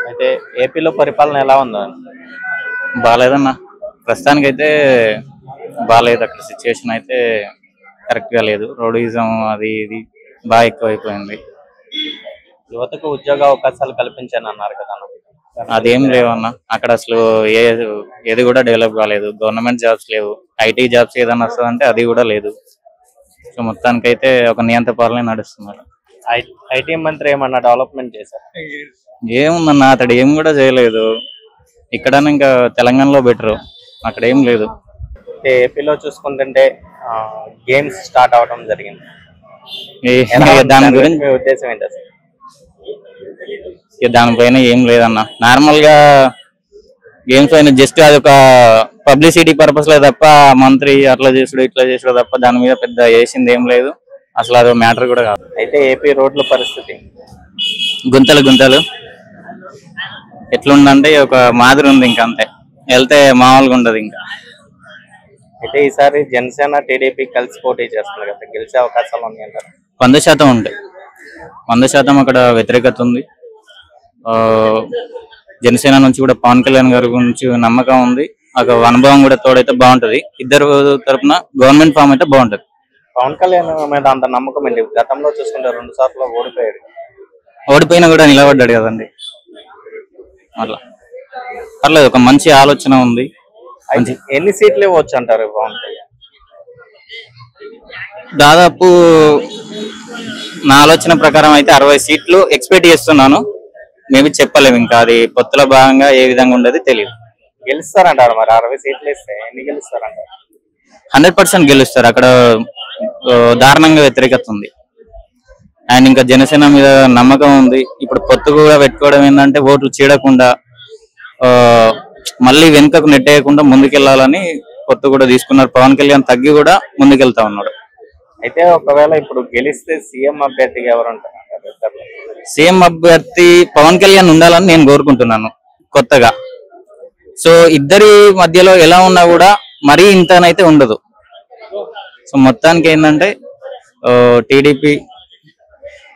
అయితే ఏపీలో పరిపాలన ఎలా ఉందా? బాగాలేదన్న, ప్రస్తుతానికైతే బాగాలేదు. అక్కడ సిచ్యువేషన్ అయితే కరెక్ట్గా లేదు. రౌడీజం అది ఇది బాగా ఎక్కువైపోయింది. యువతకు ఉద్యోగ అవకాశాలు కల్పించాను అన్నారు కదా. అదేం లేవన్న, అక్కడ అసలు ఏది కూడా డెవలప్ కాలేదు. గవర్నమెంట్ జాబ్స్ లేవు. ఐటీ జాబ్స్ ఏదన్నా వస్తుందంటే అది కూడా లేదు. సో మొత్తానికైతే ఒక నియంత్ర పాలన నడుస్తున్నారు. ఐటీ మంత్రి ఏమన్నా డెవలప్మెంట్ చేశారు? ఏముందన్న, అతడు ఏం కూడా చేయలేదు. ఇక్కడ ఇంకా తెలంగాణలో బెటరు, అక్కడ ఏం లేదు. ఏపీలో చూసుకుంటుంటే గేమ్స్ స్టార్ట్ అవడం జరిగింది. దాని గురించి మీ ఉద్దేశం ఏంటి అసలు? దానిపైన ఏం లేదన్న, నార్మల్ గా గేమ్స్ పైన జస్ట్ అది ఒక పబ్లిసిటీ పర్పస్ లో తప్ప మంత్రి అట్లా చేసుడు ఇట్లా చేసుడు తప్ప దాని మీద పెద్ద వేసింది ఏం లేదు. అసలు అది మ్యాటర్ కూడా కాదు. అయితే ఏపీ రోడ్ల పరిస్థితి గుంతలు గుంతలు ఎట్లుందంటే ఒక మాదిరి ఉంది, ఇంకా అంతే. వెళ్తే మామూలుగా ఉండదు ఇంకా. అయితే ఈసారి జనసేన టీడీపీ కలిసి పోటీ చేస్తున్నారు కదా, గెలిచే అవకాశాలు ఉన్నాయంటారు? 100% ఉంటాయి. 100% అక్కడ వ్యతిరేకత ఉంది. జనసేన నుంచి కూడా పవన్ కళ్యాణ్ గారి గురించి నమ్మకం ఉంది. ఒక అనుభవం కూడా తోడైతే బాగుంటది. ఇద్దరు తరపున గవర్నమెంట్ ఫామ్ అయితే బాగుంటది. పవన్ కళ్యాణ్ మీద అంత నమ్మకం ఏంటి? గతంలో చూసుకుంటే 2 సార్లు ఓడిపోయాడు. ఓడిపోయినా కూడా నిలబడ్డాడు కదండి. అట్లా పర్లేదు, ఒక మంచి ఆలోచన ఉంది. ఎన్ని సీట్లు ఇవ్వచ్చు అంటారు పవన్ కళ్యాణ్? దాదాపు నా ఆలోచన ప్రకారం అయితే 60 సీట్లు ఎక్స్పెక్ట్ చేస్తున్నాను. మేబీ చెప్పలేము, ఇంకా అది పొత్తుల భాగంగా ఏ విధంగా ఉండదు తెలియదు. గెలుస్తారంటారు మరి? 60 సీట్లు ఇస్తే ఎన్ని గెలుస్తారంటారు? 100% గెలుస్తారు. అక్కడ దారుణంగా వ్యతిరేకత ఉంది. అండ్ ఇంకా జనసేన మీద నమ్మకం ఉంది. ఇప్పుడు పొత్తు కూడా పెట్టుకోవడం ఏంటంటే ఓట్లు చీడకుండా మళ్ళీ వెనుకకు నెట్టేయకుండా ముందుకెళ్లాలని పొత్తు కూడా తీసుకున్నారు. పవన్ కళ్యాణ్ తగ్గి కూడా ముందుకెళ్తా ఉన్నాడు. అయితే ఒకవేళ ఇప్పుడు గెలిస్తే సీఎం అభ్యర్థిగా ఎవరు ఉంటారు? సీఎం అభ్యర్థి పవన్ కళ్యాణ్ ఉండాలని నేను కోరుకుంటున్నాను కొత్తగా. సో ఇద్దరి మధ్యలో ఎలా ఉన్నా కూడా మరీ ఇంతనైతే ఉండదు. సో మొత్తానికి ఏంటంటే టీడీపీ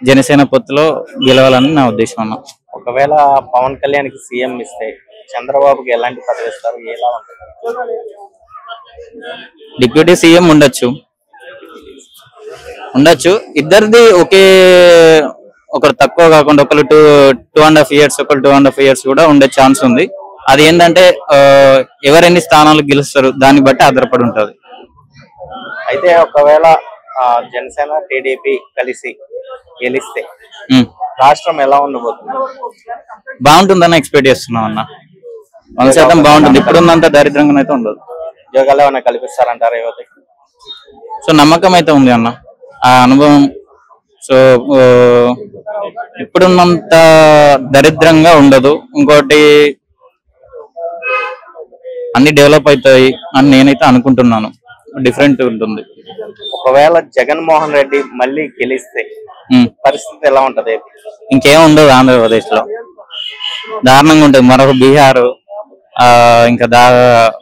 జనసేన పొత్తులో గెలవాలని నా ఉద్దేశం అన్న. ఒకవేళ పవన్ కళ్యాణ్ కి సీఎం ఇస్తే చంద్రబాబుకి ఎలాంటి పదవి ఇస్తారు? ఎలా ఉంటుంది? డిప్యూటీ సీఎం ఉండొచ్చు. ఇద్దరిది ఒకే, ఒకరు తక్కువ కాకుండా ఒకరు 2.5 years, ఒకరు 2.5 years కూడా ఉండే ఛాన్స్ ఉంది. అది ఏంటంటే ఎవరెన్ని స్థానాలు గెలుస్తారు దాన్ని బట్టి ఆధారపడి ఉంటది. అయితే ఒకవేళ జనసేన టీడీపీ కలిసి గెలిస్తే రాష్ట్రం ఎలా ఉండబోతుంది? బాగుంటుందని ఎక్స్పెక్ట్ చేస్తున్నాం అన్న. 100% బాగుంటుంది. ఇప్పుడున్నంత దరిద్రంగా అయితే ఉండదు. ఉద్యోగాలు ఏమైనా కల్పిస్తారంటారా యువతకి? సో నమ్మకం అయితే ఉంది అన్న, ఆ అనుభవం. సో ఇప్పుడున్నంత దరిద్రంగా ఉండదు. ఇంకోటి అన్ని డెవలప్ అవుతాయి అని నేనైతే అనుకుంటున్నాను. డిఫరెంట్ ఉంటుంది. ఒకవేళ జగన్మోహన్ రెడ్డి మళ్ళీ గెలిస్తే పరిస్థితి ఎలా ఉంటది? ఇంకేం ఉండదు. ఆంధ్రప్రదేశ్ లో దారుణంగా ఉంటుంది. మరొక బీహార్ ఇంకా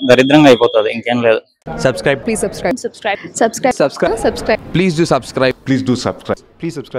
దరిద్రంగా అయిపోతుంది. ఇంకేం లేదు. Subscribe. Please subscribe. Subscribe. Subscribe. Subscribe. Subscribe. Please do subscribe. Please do subscribe. Please subscribe.